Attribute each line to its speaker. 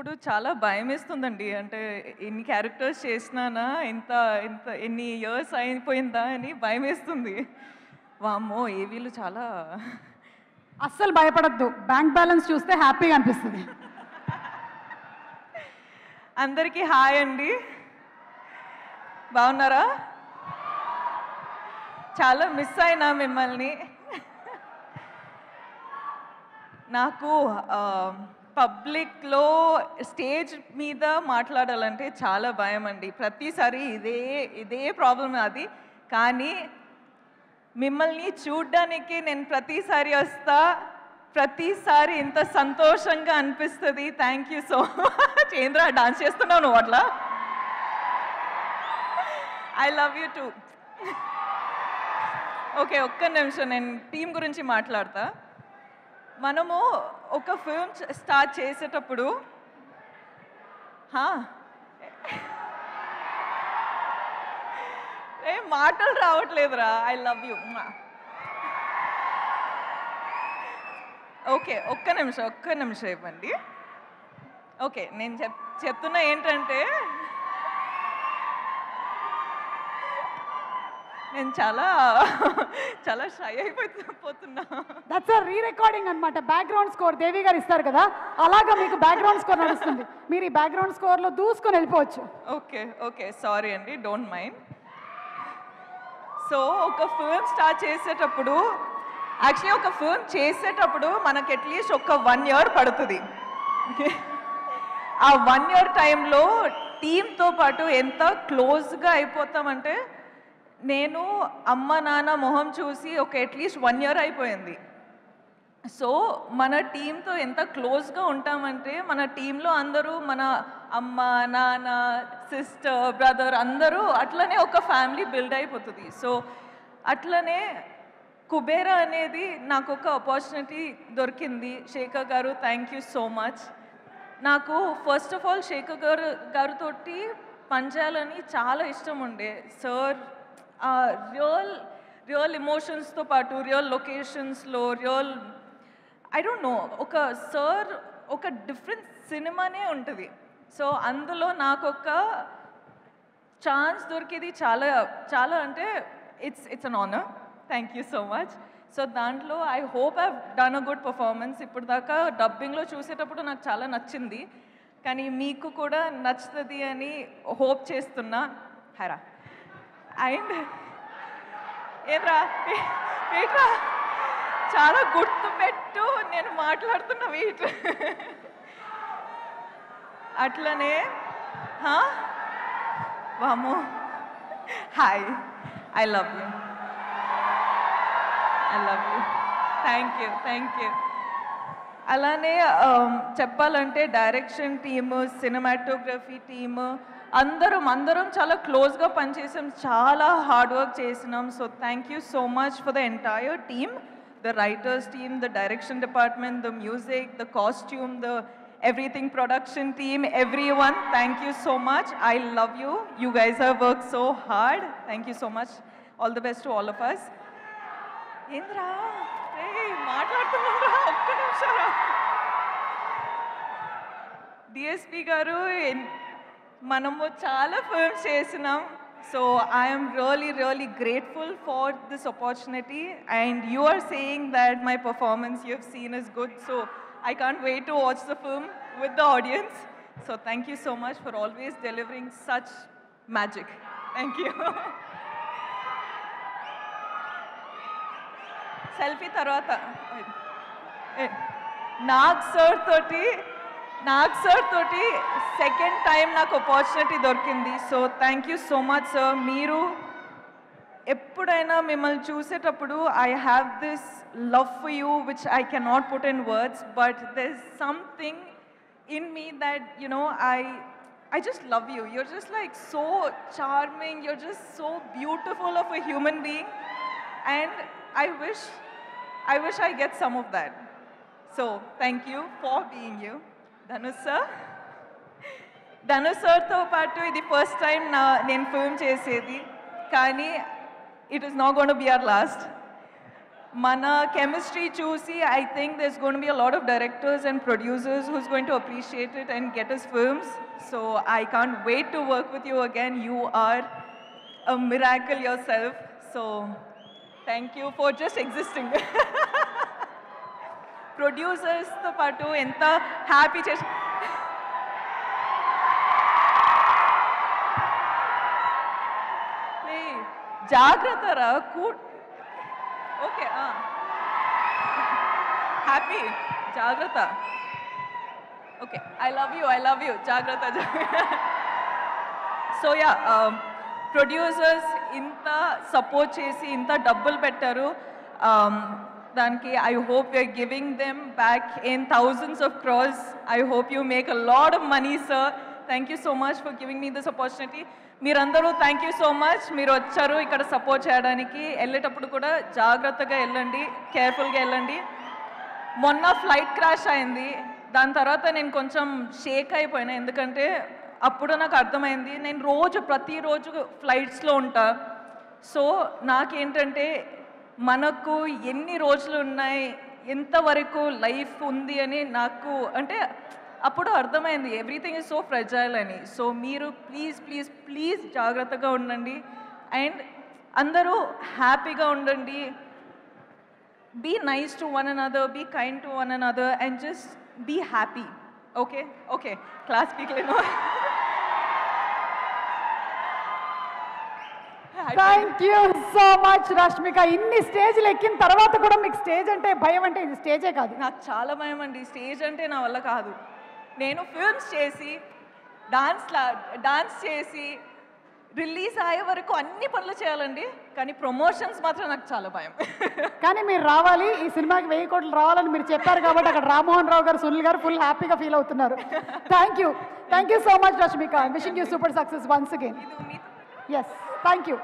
Speaker 1: చేసేటప్పుడు చాలా భయమేస్తుందండి. అంటే ఎన్ని క్యారెక్టర్స్ చేసినానా, ఇంత ఇంత ఎన్ని ఇయర్స్ అయిపోయిందా అని భయమేస్తుంది. వామ్మో! ఏవీలు చాలా
Speaker 2: అస్సలు భయపడొద్దు. బ్యాంక్ బ్యాలెన్స్ చూస్తే హ్యాపీగా అనిపిస్తుంది.
Speaker 1: అందరికీ హాయ్ అండి. బాగున్నారా? చాలా మిస్ అయినా మిమ్మల్ని. నాకు పబ్లిక్లో స్టేజ్ మీద మాట్లాడాలంటే చాలా భయం అండి. ప్రతిసారి ఇదే ప్రాబ్లం అది. కానీ మిమ్మల్ని చూడ్డానికి నేను ప్రతిసారి వస్తా, ప్రతిసారి ఇంత సంతోషంగా అనిపిస్తుంది. Thank you so much. ఏంద్రా డాన్స్ చేస్తున్నావు నువ్వు అట్లా? I love you two. Okay, ఒక్క నిమిషం నేను టీం గురించి మాట్లాడతా. మనము ఒక ఫిల్మ్ స్టార్ట్ చేసేటప్పుడు ఏ మాటలు రావట్లేదురా. I love you. ఓకే, ఒక్క నిమిషం ఇవ్వండి. ఓకే, నేను చెప్తున్నా ఏంటంటే నేను చాలా షై అయిపోతున్నా.
Speaker 2: దట్స్ అ రీ రికార్డింగ్ అన్నమాట. బ్యాక్గ్రౌండ్ స్కోర్ దేవి గారు ఇస్తారు కదా, అలాగా మీకు బ్యాక్గ్రౌండ్ స్కోర్ నడుస్తుంది. మీరు ఈ బ్యాక్గ్రౌండ్ స్కోర్లో దూసుకొని వెళ్ళిపోవచ్చు.
Speaker 1: ఓకే సారీ అండి, డోంట్ మైండ్. సో ఒక ఫిల్మ్ స్టార్ట్ చేసేటప్పుడు మనకి అట్లీస్ట్ ఒక 1 year పడుతుంది. ఆ 1 year టైంలో టీంతో పాటు ఎంత క్లోజ్గా అయిపోతామంటే, నేను అమ్మ నాన్న మొహం చూసి అట్లీస్ట్ 1 year అయిపోయింది. సో మన టీంతో ఎంత క్లోజ్గా ఉంటామంటే, మన టీంలో అందరూ మన అమ్మ నాన్న సిస్టర్ బ్రదర్ అందరూ అట్లనే ఒక ఫ్యామిలీ బిల్డ్ అయిపోతుంది. సో అట్లనే కుబేరా అనేది నాకు ఒక ఆపర్చునిటీ దొరికింది. శేఖర్ గారు, థ్యాంక్ యూ సో మచ్. నాకు ఫస్ట్ ఆఫ్ ఆల్ శేఖర్ గారితో పనిచేయాలని చాలా ఇష్టం ఉండే. సార్ రియల్ ఎమోషన్స్తో పాటు రియల్ లొకేషన్స్లో ఐ డోంట్ నో, ఒక డిఫరెంట్ సినిమానే ఉంటుంది. సో అందులో నాకు ఒక ఛాన్స్ దొరికేది చాలా అంటే it's an honour. Thank you so much. So దాంట్లో I hope I done a good performance. ఇప్పుడు దాకా డబ్బింగ్లో చూసేటప్పుడు నాకు చాలా నచ్చింది, కానీ మీకు కూడా నచ్చుతుంది అని హోప్ చేస్తున్నా. హరా అండ్ ఏట్రా చాలా గుర్తుపెట్టు, నేను మాట్లాడుతున్న వెయిట్. అట్లనే వామో, hi, I love you. Thank you. అలానే చెప్పాలంటే డైరెక్షన్ టీము, సినిమాటోగ్రఫీ టీము అందరం చాలా క్లోజ్గా పనిచేసాం, చాలా హార్డ్ వర్క్ చేసినాం. So thank you so much for the entire team, the writers team, the direction department, the music, the costume, the everything production team, everyone, thank you so much. I love you. You guys have worked so hard. Thank you so much. All the best to all of us. Indra, hey, మాట్లాడుతున్నారా? ఒక్క నిమిషం. DSP గారు, మనము చాలా films చేసినాం. So I am really grateful for this opportunity, and you are saying that my performance you have seen is good. So I can't wait to watch the film with the audience. So thank you so much for always delivering such magic. Thank you. Selfie tarvata. Nag sir toti second time నాకు opportunity దొరికింది. So thank you so much sir. మీరు ఎప్పుడైనా మిమ్మల్ని చూసేటప్పుడు I have this love for you which I cannot put in words, but there's something in me that, you know, I just love you. You're just like so charming, you're just so beautiful of a human being, and I wish I get some of that. So thank you for being you. Dhanush sir తో పాటు ఇది first time నేను film చేసేది, కానీ it is not going to be our last. మన chemistry చూసి I think there's going to be a lot of directors and producers who's going to appreciate it and get us films. So I can't wait to work with you again. You are a miracle yourself. So thank you for just existing. Producers తో పాటు ఎంత happy చేసి జాగ్రత్త రా okay happy జాగ్రత్త okay I love you జాగ్రత్త so ya producers ఇంత support చేసి ఇంత డబ్బులు పెట్టారు దానికి I hope you're giving them back in thousands of crores I hope you make a lot of money sir thank you so much for giving me this opportunity మీరందరూ thank you so much మీరు వచ్చారు ఇక్కడ support చేయడానికి వెళ్ళేటప్పుడు కూడా జాగ్రత్తగా వెళ్ళండి కేర్ఫుల్గా వెళ్ళండి మొన్న ఫ్లైట్ క్రాష్ అయింది దాని తర్వాత నేను కొంచెం షేక్ అయిపోయినా ఎందుకంటే అప్పుడు నాకు అర్థమైంది నేను ప్రతిరోజు ఫ్లైట్స్లో ఉంటా సో నాకేంటంటే మనకు ఎన్ని రోజులు ఉన్నాయి ఎంతవరకు లైఫ్ ఉంది అని నాకు అంటే అప్పుడు అర్థమైంది ఎవ్రీథింగ్ ఈజ్ సో ఫ్రెజైల్ అని సో మీరు ప్లీజ్ ప్లీజ్ ప్లీజ్ జాగ్రత్తగా ఉండండి అండ్ అందరూ హ్యాపీగా ఉండండి be nice to one another be kind to one another and just be happy okay okay class స్పీక్లేను
Speaker 2: thank you so much Rashmika ఇన్ని స్టేజ్లు ఎక్కిన తర్వాత కూడా మీకు స్టేజ్ అంటే భయం అంటే ఇది స్టేజే కాదు
Speaker 1: నాకు చాలా భయం అండి స్టేజ్ అంటే నా వల్ల కాదు నేను ఫిల్మ్స్ చేసి డాన్స్ చేసి రిలీజ్ అయ్యే వరకు అన్ని పనులు చేయాలండి కానీ ప్రమోషన్స్ మాత్రం నాకు చాలా భయం
Speaker 2: కానీ మీరు రావాలి ఈ సినిమాకి 1000 కోట్లు రావాలని మీరు చెప్పారు కాబట్టి అక్కడ రామ్మోహన్ రావు గారు సునీల్ గారు ఫుల్ హ్యాపీగా ఫీల్ అవుతున్నారు thank you so much Rashmika wishing you super success once again yes thank you